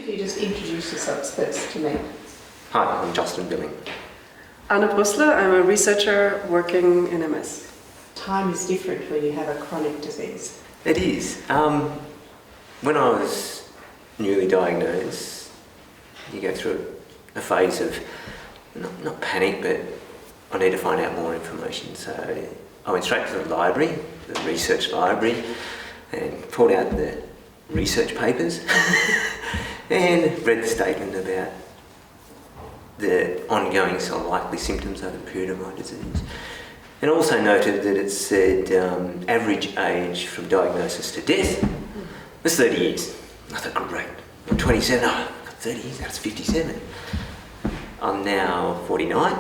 Could you just introduce yourselves first to me? Hi, I'm Justin Billing. Anne Brüssler, I'm a researcher working in MS. Time is different when you have a chronic disease. It is. When I was newly diagnosed, you go through a phase of, not panic, but I need to find out more information. So I went straight to the library, the research library, and pulled out the research papers and read the statement about the ongoing likely symptoms over the period of my disease. And also noted that it said average age from diagnosis to death was 30 years. I thought, great, I'm 27, I've got 30 years, that's 57. I'm now 49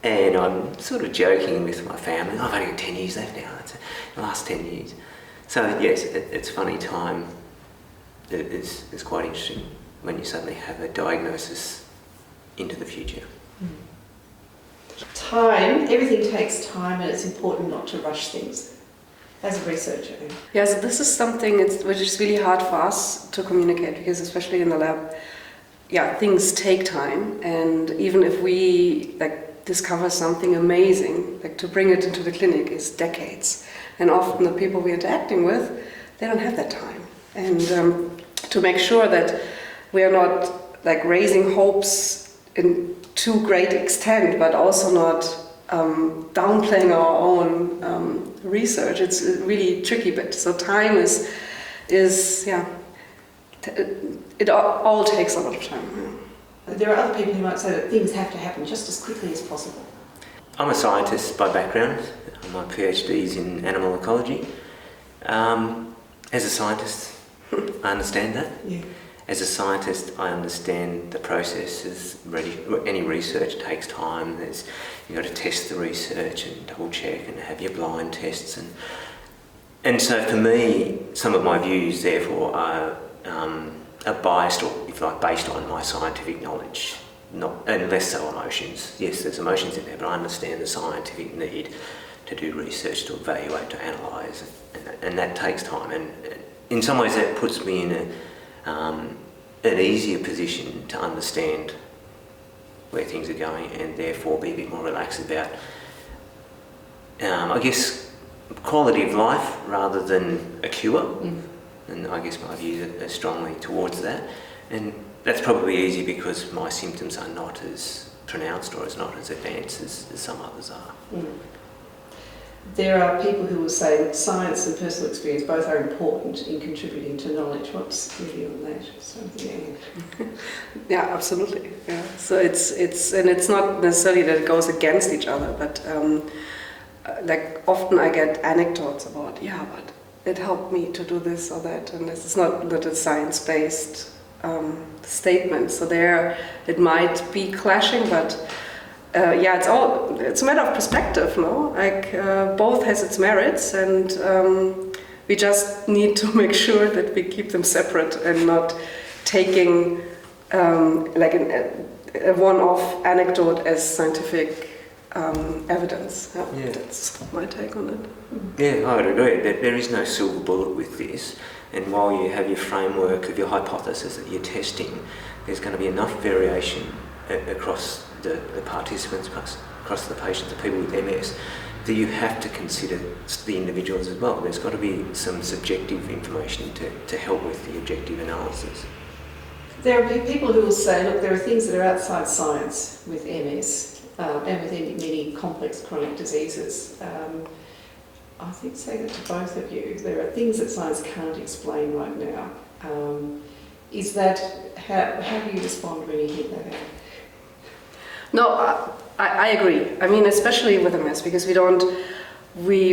and I'm sort of joking with my family, I've only got 10 years left now, that's the last 10 years. So yes, it's funny, time is quite interesting when you suddenly have a diagnosis into the future. Time, everything takes time, and it's important not to rush things as a researcher. Yeah, so this is something which is really hard for us to communicate, because especially in the lab, things take time, and even if we discover something amazing, to bring it into the clinic is decades. And often the people we're interacting with, they don't have that time. And to make sure that we are not raising hopes in too great extent, but also not downplaying our own research, it's a really tricky bit. So time is it all takes a lot of time. Yeah. There are other people who might say that things have to happen just as quickly as possible. I'm a scientist by background. My PhD's in animal ecology. As a scientist, I understand that. Yeah. As a scientist, I understand the process. Any research takes time. You've got to test the research and double check and have your blind tests. And so for me, some of my views, therefore, are biased, or if you like, based on my scientific knowledge, and less so emotions. Yes, there's emotions in there, but I understand the scientific need to do research, to evaluate, to analyse, and that takes time. And in some ways that puts me in an easier position to understand where things are going, and therefore be a bit more relaxed about, I guess, quality of life rather than a cure. And I guess my views are strongly towards that. And that's probably easy because my symptoms are not as pronounced or not as advanced as some others are. There are people who will say that science and personal experience both are important in contributing to knowledge. What's your view on that? Yeah, absolutely. Yeah. So it's not necessarily that it goes against each other, but often I get anecdotes about, but it helped me to do this or that, and this is not that it's science-based statement. So there it might be clashing, but it's a matter of perspective, no? Both has its merits, and we just need to make sure that we keep them separate and not taking a one-off anecdote as scientific evidence. Yeah. That's my take on it. Yeah, I would agree. There is no silver bullet with this, and while you have your framework of your hypothesis that you're testing, there's going to be enough variation across the participants, across the patients, the people with MS, that you have to consider the individuals as well. There's got to be some subjective information to help with the objective analysis. There are people who will say, look, there are things that are outside science with MS and with many complex chronic diseases. I think say that to both of you. There are things that science can't explain right now. Is that, how do you respond when you hear that out? No, I agree. I mean, especially with MS, because we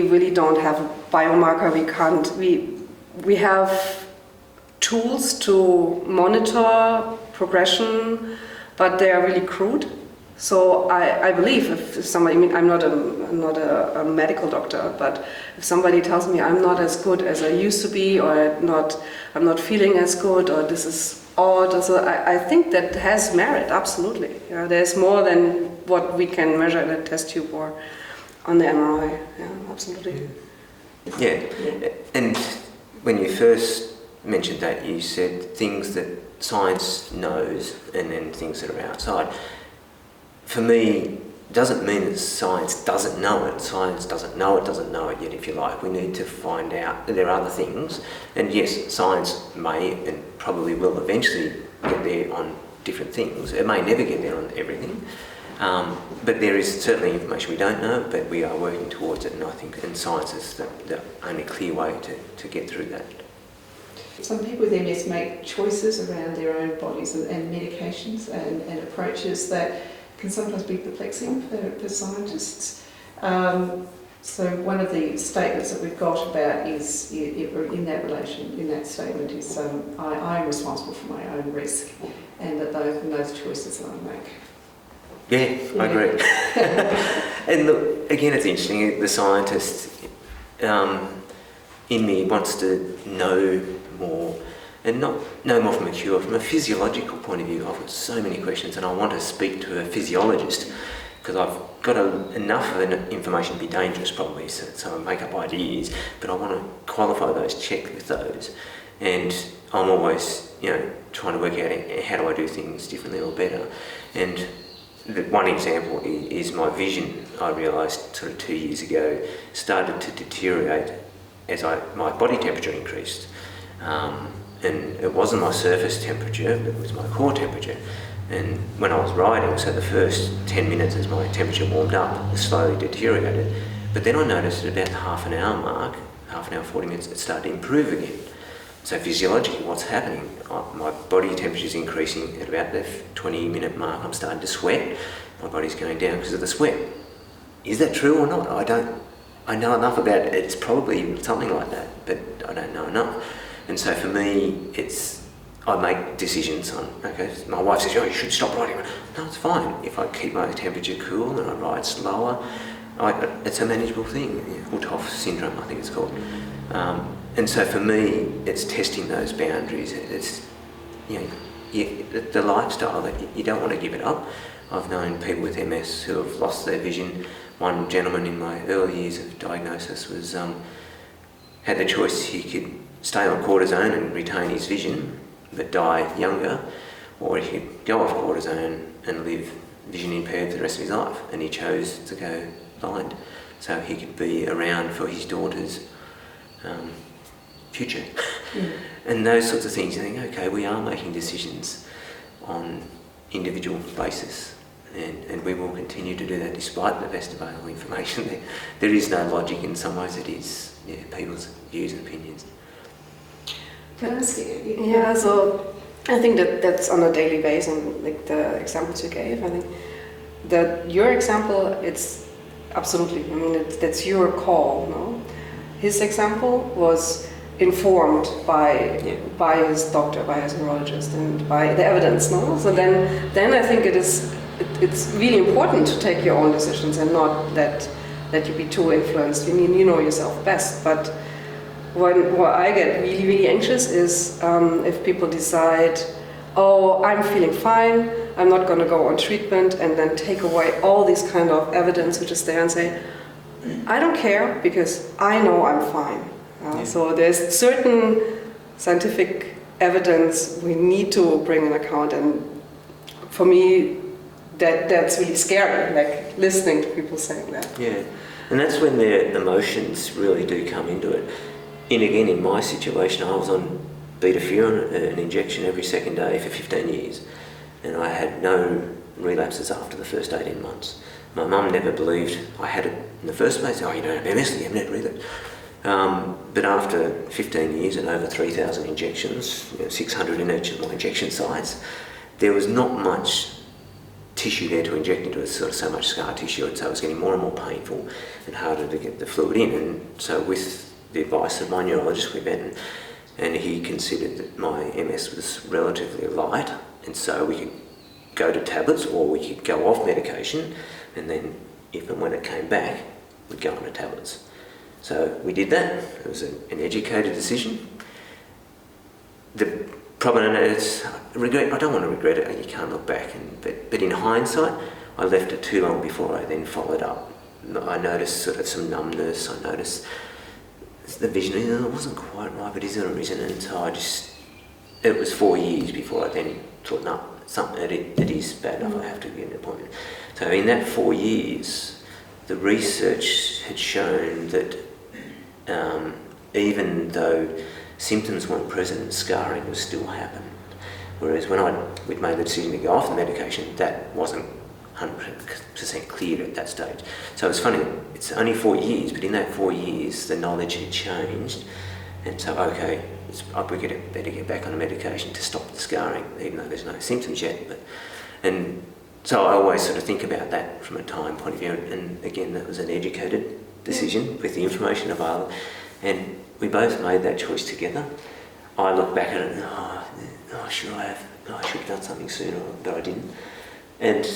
really don't have a biomarker. We have tools to monitor progression, but they are really crude. So I believe if somebody, I'm not a medical doctor, but if somebody tells me I'm not as good as I used to be, or I'm not feeling as good, or this is odd, so I think that has merit, absolutely. Yeah, there's more than what we can measure in a test tube or on the MRI. Yeah, absolutely. Yeah, and when you first mentioned that, you said things that science knows and then things that are outside. For me, doesn't mean that science doesn't know it. Science doesn't know it yet, if you like. We need to find out that there are other things. And yes, science may and probably will eventually get there on different things. It may never get there on everything. But there is certainly information we don't know, but we are working towards it, and I think science is the only clear way to get through that. Some people with MS make choices around their own bodies and medications and approaches that can sometimes be perplexing for scientists. So one of the statements that we've got about is, in that statement is, I am responsible for my own risk, and that those choices that I make. Yeah, I agree. And look, again, it's interesting, the scientist in me wants to know more, and not know more from a cure. From a physiological point of view, I've got so many questions, and I want to speak to a physiologist, because I've got enough of information to be dangerous probably, so I make up ideas, but I want to qualify those, check with those, and I'm always, trying to work out how do I do things differently or better. And one example is my vision. I realised sort of 2 years ago started to deteriorate as my body temperature increased. And it wasn't my surface temperature, but it was my core temperature. And when I was riding, so the first 10 minutes as my temperature warmed up, it slowly deteriorated. But then I noticed at about the half an hour, 40 minutes, it started to improve again. So physiologically, what's happening? My body temperature is increasing at about the 20-minute mark. I'm starting to sweat. My body's going down because of the sweat. Is that true or not? I know enough about it. It's probably something like that, but I don't know enough. And so for me, I make decisions on, okay, my wife says, you should stop riding. No, it's fine. If I keep my temperature cool and I ride slower, it's a manageable thing. OHIOH syndrome, I think it's called. And so for me, it's testing those boundaries. It's, the lifestyle that you don't want to give it up. I've known people with MS who have lost their vision. One gentleman in my early years of diagnosis was had the choice. He could stay on cortisone and retain his vision, but die younger, or he could go off cortisone and live vision impaired for the rest of his life. And he chose to go blind, so he could be around for his daughter's future. And those sorts of things, you think, okay, we are making decisions on individual basis, and we will continue to do that despite the best available information. There is no logic in some ways. It is people's views and opinions. Can I ask you? Yeah, so I think that's on a daily basis, and like the examples you gave, I think that your example, it's absolutely, that's your call, no? His example was informed by his doctor, by his neurologist, and by the evidence, no? So then I think it's really important to take your own decisions and not that you be too influenced. You know yourself best, but what I get really, really anxious is if people decide, oh, I'm feeling fine, I'm not going to go on treatment, and then take away all this kind of evidence which is there and say, I don't care because I know I'm fine. So there's certain scientific evidence we need to bring in account, and for me that's really scary, like listening to people saying that. Yeah, and that's when their emotions really do come into it. And again, in my situation, I was on beta-furin, an injection every second day for 15 years, and I had no relapses after the first 18 months. My mum never believed I had it in the first place. Oh, you don't have MS, you haven't had relapse. But after 15 years and over 3,000 injections, 600 in each of my injection sites, there was not much tissue there to inject into. It was sort of so much scar tissue, and so it was getting more and more painful and harder to get the fluid in. And so with the advice of my neurologist, we met, and he considered that my MS was relatively light, and so we could go to tablets or we could go off medication, and then if and when it came back, we'd go on to tablets. So we did that. It was an educated decision. The problem is, I don't want to regret it, you can't look back, but in hindsight, I left it too long before I then followed up. I noticed sort of some numbness, I noticed the vision, it wasn't quite right, but is it or isn't? And so it was 4 years before I then thought, no, it is bad enough, I have to get an appointment. So in that 4 years, the research had shown that even though symptoms weren't present, scarring was still happening. Whereas when we'd made the decision to go off the medication, that wasn't 100% clear at that stage. So it's funny, it's only 4 years, but in that 4 years, the knowledge had changed. And so, okay, we better get back on the medication to stop the scarring, even though there's no symptoms yet. And so I always sort of think about that from a time point of view. And again, that was an educated decision with the information available. And we both made that choice together. I look back at it and, I should have done something sooner, but I didn't. And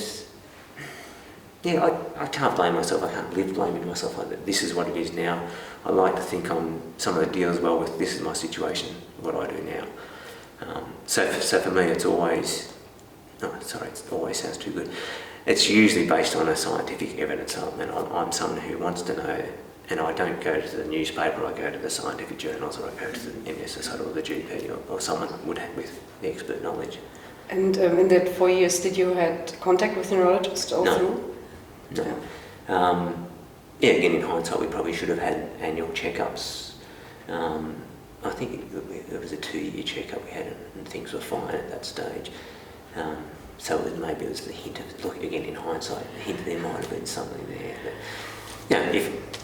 yeah, I can't blame myself. I can't live blaming myself like that. This is what it is now. I like to think I'm someone that deals well with this is my situation, what I do now. So for me, it's always, it always sounds too good. It's usually based on a scientific evidence element. I'm someone who wants to know, and I don't go to the newspaper, I go to the scientific journals, or I go to the MSS or the GP or someone would have with the expert knowledge. And in that 4 years, did you had contact with a neurologist all through? No. Yeah, again, in hindsight, we probably should have had annual checkups. I think it was a 2-year checkup we had, and things were fine at that stage. So maybe it was the hint of, look, again, in hindsight, the hint there might have been something there.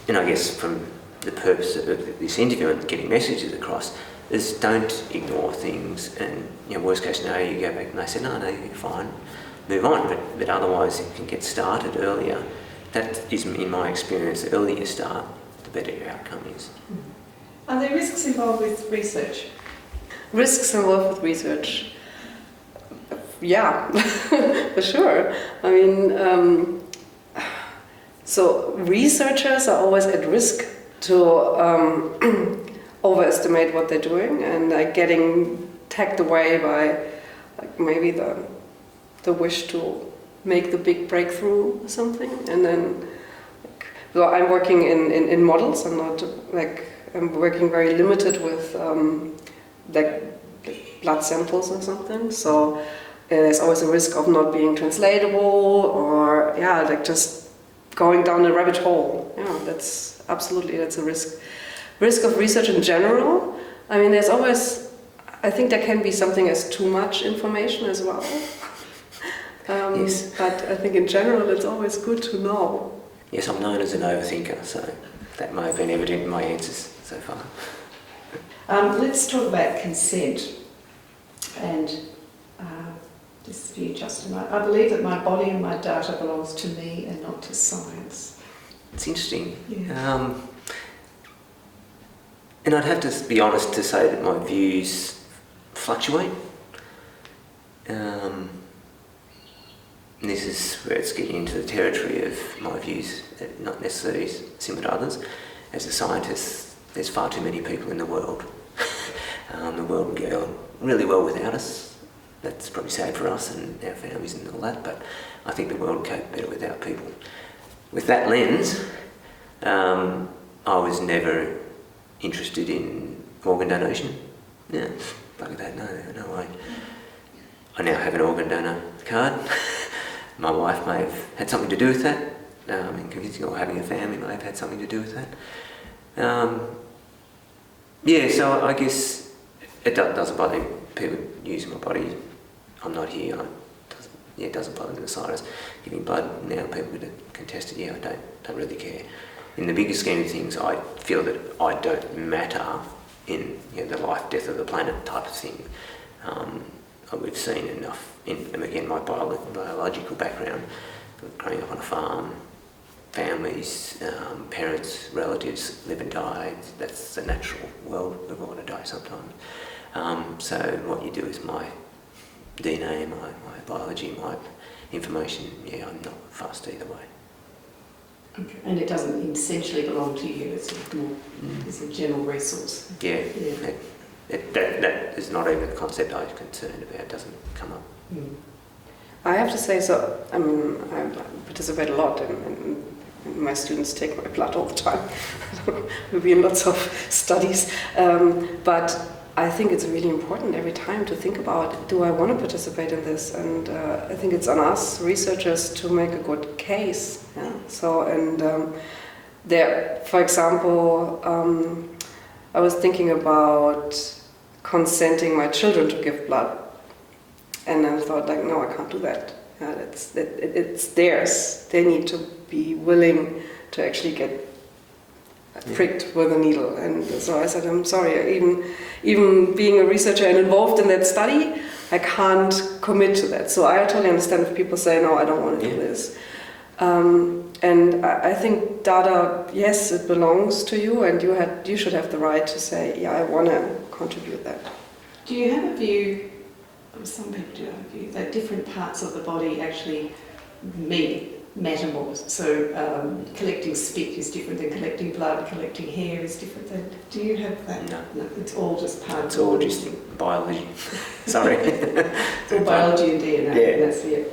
But, I guess from the purpose of this interview and getting messages across is don't ignore things, and worst case scenario, you go back and they say, no, you're fine, move on. But otherwise, if you can get started earlier, that is, in my experience, the earlier you start, the better your outcome is. Are there risks involved with research? Risks involved with research? Yeah, for sure. I mean, so researchers are always at risk to overestimate what they're doing and getting tagged away by maybe the wish to make the big breakthrough or something. And then so I'm working in models. I'm working very limited with blood samples or something. So there's always a risk of not being translatable, or just going down a rabbit hole. That's a risk. Risk of research in general. I mean, there's always, I think there can be something as too much information as well. Yes. But I think in general it's always good to know. Yes, I'm known as an overthinker, so that may have been evident in my answers so far. Let's talk about consent. And this is for you, Justin. I believe that my body and my data belongs to me and not to science. It's interesting. Yeah. And I'd have to be honest to say that my views fluctuate. This is where it's getting into the territory of my views, not necessarily similar to others. As a scientist, there's far too many people in the world. The world would go really well without us. That's probably sad for us and our families and all that, but I think the world would cope better without people. With that lens, I was never interested in organ donation. No, bugger that, no way. I now have an organ donor card. My wife may have had something to do with that. Convincing, or having a family may have had something to do with that. So I guess it doesn't bother me. People using my body. I'm not here. It doesn't bother me in the slightest. Giving blood now, people would contest it. I don't really care. In the bigger scheme of things, I feel that I don't matter in the life, death of the planet type of thing. We've seen enough, again, my biological background, growing up on a farm, families, parents, relatives live and die. That's the natural world. We're all going to die sometime. So what you do is my DNA, my biology, my information, I'm not fussed either way. Okay. And it doesn't essentially belong to you, it's more it's a general resource. Yeah. That is not even a concept I'm concerned about. It doesn't come up. I have to say, so I mean, I participate a lot in And my students take my blood all the time. We'll be in lots of studies. But I think it's really important every time to think about, do I want to participate in this? And I think it's on us researchers to make a good case. Yeah? So, and there, for example, I was thinking about consenting my children to give blood. And I thought, like, no, I can't do that. It's theirs. They need to be willing to actually get pricked with a needle. And so I said, I'm sorry, even being a researcher and involved in that study, I can't commit to that. So I totally understand if people say, no, I don't want to do this. And I think data, yes, it belongs to you, and you should have the right to say, yeah, I want to contribute that. Do you have a view, some people do have a view, that different parts of the body actually matter more? So collecting spit is different than collecting blood, collecting hair is different than... Do you have that? No, it's all just part of... It's all just biology. Sorry. It's all biology and DNA, yeah. That's it.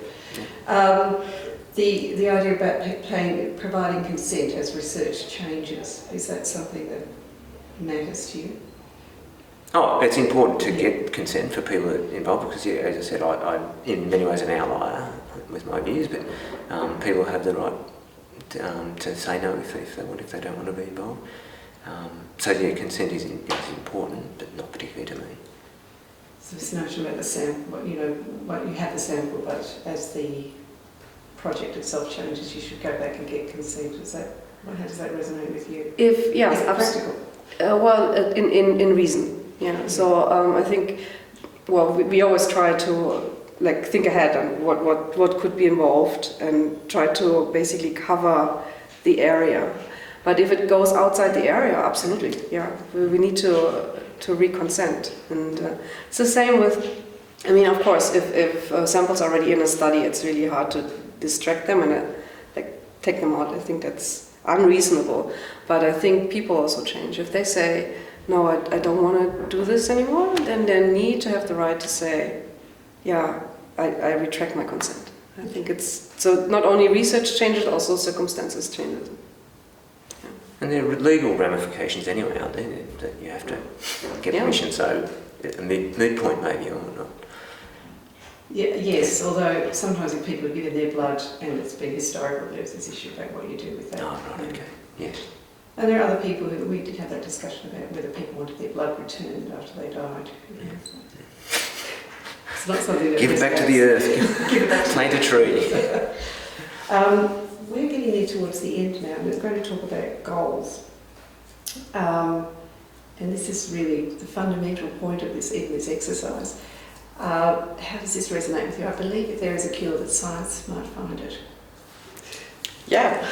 The idea about providing consent as research changes, is that something that matters to you? Oh, it's important to get consent for people involved because, yeah, as I said, I'm in many ways an outlier with my views, but people have the right to say no if they don't want to be involved. So, yeah, consent is important, but not particularly to me. So this notion about the sample, you have the sample, but as the project itself changes, you should go back and get consent. How does that resonate with you? Is it practical? Well, in reason. Yeah. So I think, well, we always try to think ahead on what could be involved and try to basically cover the area. But if it goes outside the area, absolutely, yeah, we need to reconsent. And it's the same with, I mean, of course, if samples are already in a study, it's really hard to distract them and take them out. I think that's unreasonable. But I think people also change. If they say, no, I don't want to do this anymore, then they need to have the right to say, yeah, I retract my consent. I think it's, so not only research changes, also circumstances changes. Yeah. And there are legal ramifications anyway, aren't there, that you have to get permission, so a moot point maybe or not. Yeah, yes, although sometimes if people are given their blood and it's been historical, there's this issue about what you do with that. Oh, right, okay, yes. And there are other people who, we did have that discussion about whether people wanted their blood returned after they died. Yeah. It's not something that... Give it back to the earth, give it back to plant a tree. We're getting there towards the end now. We're going to talk about goals. And this is really the fundamental point of this exercise. How does this resonate with you? I believe if there is a cure that science might find it. Yeah.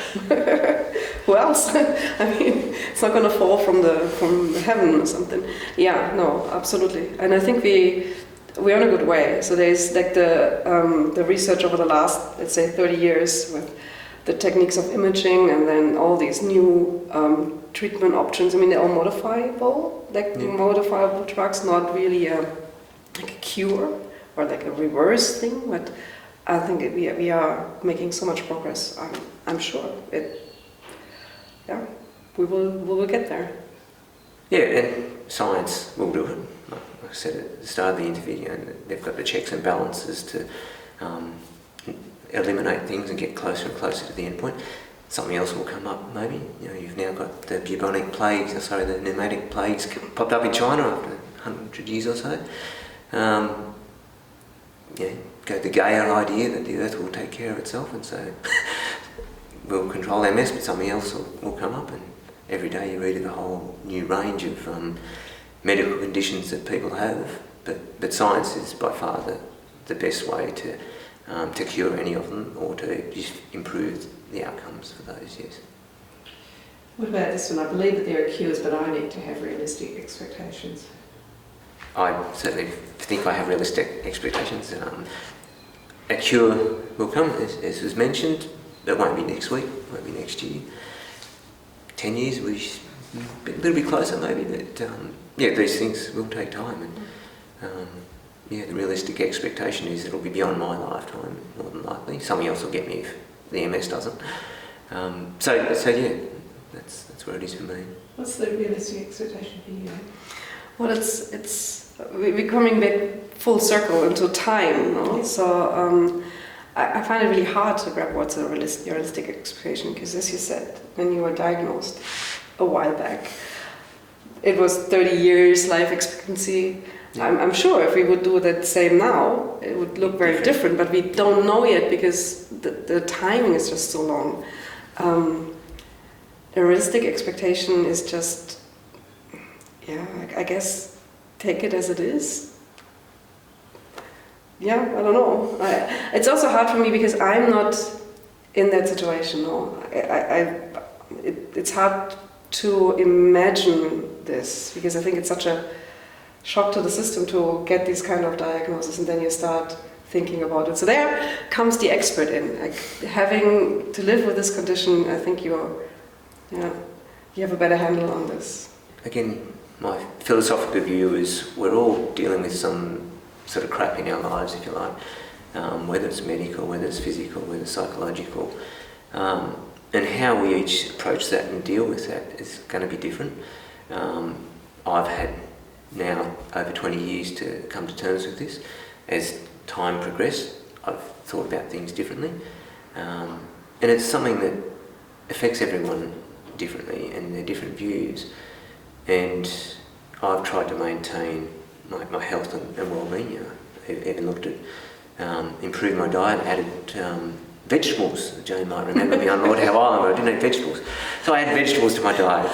Who else? I mean, it's not going to fall from heaven or something. Yeah, no, absolutely. And I think we're on a good way. So there's the research over the last, let's say, 30 years with the techniques of imaging and then all these new treatment options. I mean, they're all modifiable, modifiable drugs, not really a cure or a reverse thing, but I think we are making so much progress. I'm sure we will get there. Yeah, and science will do it. Like I said at the start of the interview, they've got the checks and balances to eliminate things and get closer and closer to the end point. Something else will come up, maybe. You've now got the bubonic plagues, the pneumatic plagues popped up in China after 100 years or so. Go the Gaia idea that the Earth will take care of itself, and so we'll control our mess, but something else will come up. And every day you read of a whole new range of medical conditions that people have. But science is by far the best way to cure any of them or to just improve the outcomes for those. Yes. What about this one? I believe that there are cures, but I need to have realistic expectations. I certainly think I have realistic expectations. A cure will come, as was mentioned. It won't be next week, it won't be next year. 10 years, we're a little bit closer maybe, but these things will take time. And the realistic expectation is it'll be beyond my lifetime, more than likely. Something else will get me if the MS doesn't. So yeah, that's where it is for me. What's the realistic expectation for you? Well, we're coming back full circle into time, no? So I find it really hard to grab what's a realistic expectation, because as you said, when you were diagnosed a while back, it was 30 years life expectancy. Yeah. I'm sure if we would do that same now, it would look very different, but we don't know yet because the timing is just so long. A realistic expectation is just, I guess, take it as it is. Yeah, I don't know. It's also hard for me because I'm not in that situation. No, it's hard to imagine this because I think it's such a shock to the system to get these kind of diagnoses, and then you start thinking about it. So there comes the expert in. Like, having to live with this condition, I think you have a better handle on this. Again, my philosophical view is we're all dealing with some sort of crap in our lives, if you like, whether it's medical, whether it's physical, whether it's psychological, and how we each approach that and deal with that is going to be different. I've had now over 20 years to come to terms with this. As time progressed, I've thought about things differently, and it's something that affects everyone differently and their different views, and I've tried to maintain my health and well-being. Even looked at improving my diet, added vegetables. Jane might remember me on Lord Howe Island where I didn't eat vegetables, so I added vegetables to my diet,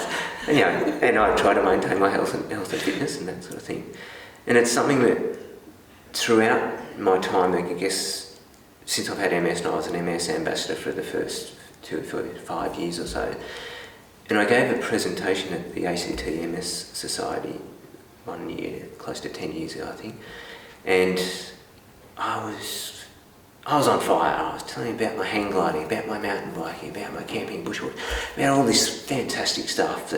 and I try to maintain my health and fitness and that sort of thing. And it's something that throughout my time, I guess, since I've had MS, and I was an MS ambassador for the first 5 years or so, and I gave a presentation at the ACT MS Society one year, close to 10 years ago, I think, and I was on fire. I was telling about my hang gliding, about my mountain biking, about my camping, bushwalk, about all this fantastic stuff.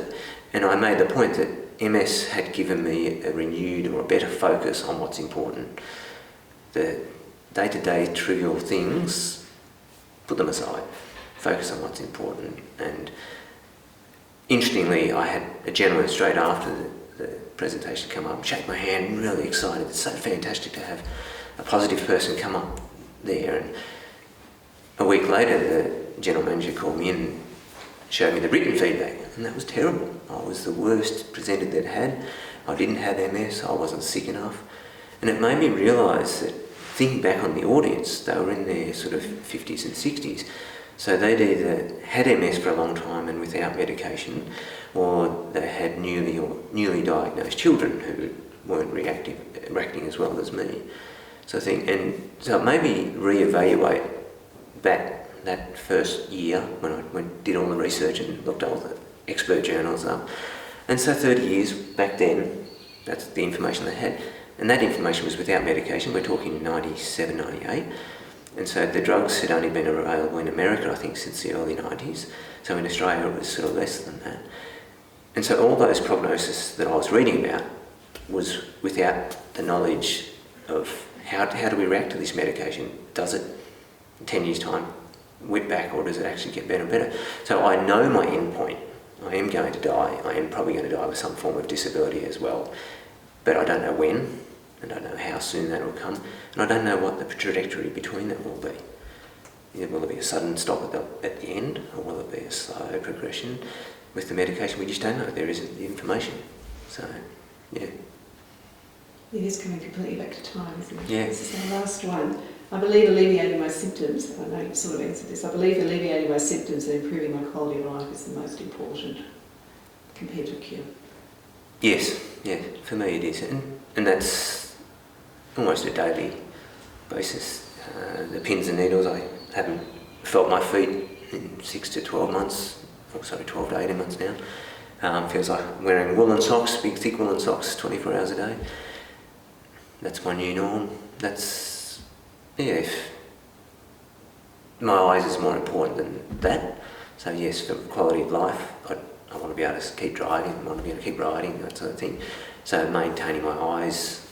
And I made the point that MS had given me a renewed or a better focus on what's important. The day-to-day trivial things, put them aside, focus on what's important. And interestingly, I had a gentleman straight after the presentation come up and shake my hand, really excited. It's so fantastic to have a positive person come up there. And a week later, the general manager called me in and showed me the written feedback, and that was terrible. I was the worst presenter they'd had. I didn't have MS, I wasn't sick enough. And it made me realise that, thinking back on the audience, they were in their sort of 50s and 60s. So they'd either had MS for a long time and without medication, or they had newly diagnosed children who weren't reacting as well as me. So I think, and so it made me reevaluate that first year when I did all the research and looked at all the expert journals up. And so 30 years back then, that's the information they had. And that information was without medication. We're talking 97, 98. And so the drugs had only been available in America, I think, since the early 90s. So in Australia it was sort of less than that. And so all those prognosis that I was reading about was without the knowledge of how do we react to this medication? Does it, in 10 years' time, whip back, or does it actually get better and better? So I know my end point. I am going to die. I am probably going to die with some form of disability as well. But I don't know when, and I don't know how soon that will come, and I don't know what the trajectory between them will be. Will it be a sudden stop at the end, or will it be a slow progression? With the medication, we just don't know. There isn't the information. So, yeah. It is coming completely back to time, isn't it? Yeah. This is our last one. I believe alleviating my symptoms, I know you've sort of answered this, I believe alleviating my symptoms and improving my quality of life is the most important compared to a cure. Yes, yeah, for me it is. And that's almost a daily basis. The pins and needles, I haven't felt my feet in 6 to 12 months, or sorry, 12 to 18 months now. Feels like wearing woolen socks, big thick woolen socks, 24 hours a day. That's my new norm. That's, yeah, if my eyes is more important than that. So yes, for quality of life, I want to be able to keep driving, I want to be able to keep riding, that sort of thing. So maintaining my eyes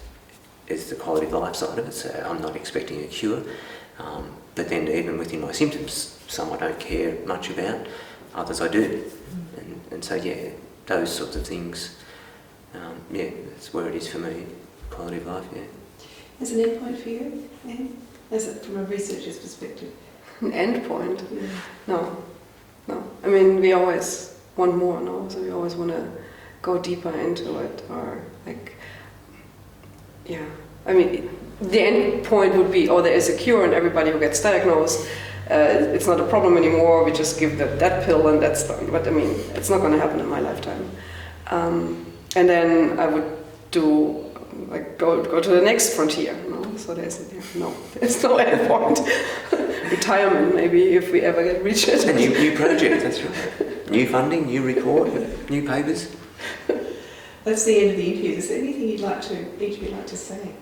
is the quality of life side of it, so I'm not expecting a cure. But then even within my symptoms, some I don't care much about, others I do. And so, yeah, those sorts of things, that's where it is for me, quality of life, yeah. As an endpoint for you, Anne? As it, from a researcher's perspective? An end point? Yeah. No. I mean, we always want more, no? So we always want to go deeper into it, or like, yeah. I mean, the end point would be, there is a cure, and everybody who gets diagnosed, it's not a problem anymore. We just give that pill and that's done. But I mean, it's not going to happen in my lifetime. And then I would do go to the next frontier. No, so there's no end point. Retirement, maybe, if we ever get reach it. A new project, that's right. New funding, new report, new papers. That's the end of the interview. Is there anything each of you like to say?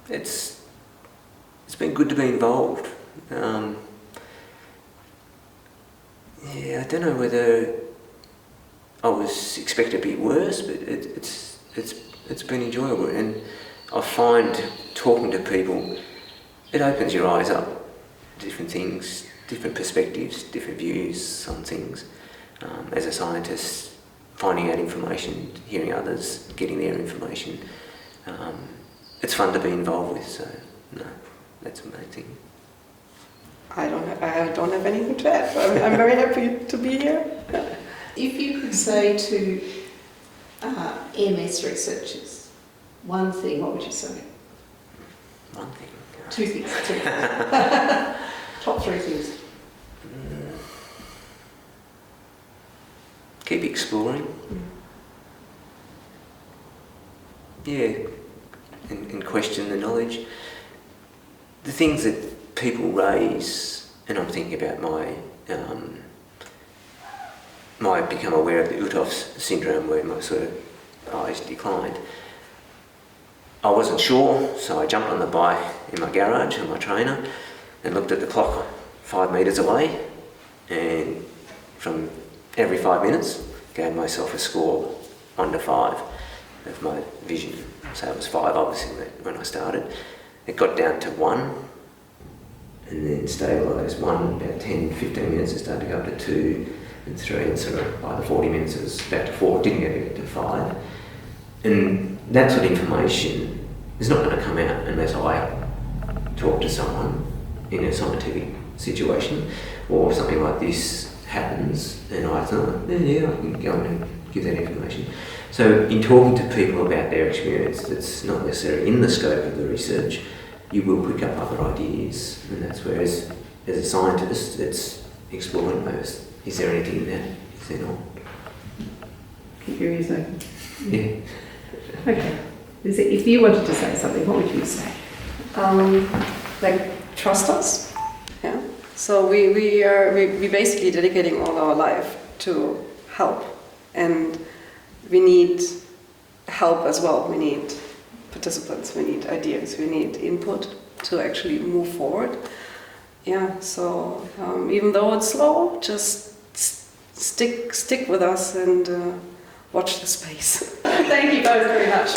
It's been good to be involved. I don't know whether I was expected to be worse, but it's been enjoyable, and I find talking to people, it opens your eyes up to different things, different perspectives, different views on things. As a scientist, finding out information, hearing others, getting their information, it's fun to be involved with. So no, that's the main thing. I don't have anything to add. I'm very happy to be here. If you could say to MS researchers one thing, what would you say? One thing. Two things. Top three things. Keep exploring. Yeah, and question the knowledge. The things that people raise, and I'm thinking about my become aware of the OHIOH syndrome, where my sort of eyes declined. I wasn't sure, so I jumped on the bike in my garage with my trainer and looked at the clock 5 metres away, and from every 5 minutes gave myself a score 1 to 5 of my vision. So it was 5 obviously when I started. It got down to 1 and then stabilised 1, about 10, 15 minutes it started to go up to 2 and 3, and sort of by the 40 minutes it was back to 4, didn't get to 5. And that sort of information is not going to come out unless I talk to someone in a scientific situation, or something like this happens and I thought, I can go and give that information. So in talking to people about their experience that's not necessarily in the scope of the research, you will pick up other ideas, and that's where as a scientist it's exploring those. Is there anything in that? Is there not? Keep your ears open. Yeah. Okay. If you wanted to say something, what would you say? Trust us. Yeah. So we basically dedicating all our life to help, and we need help as well. We need participants, we need ideas, we need input to actually move forward. Yeah, so even though it's slow, just stick with us and watch the space. Thank you both very much.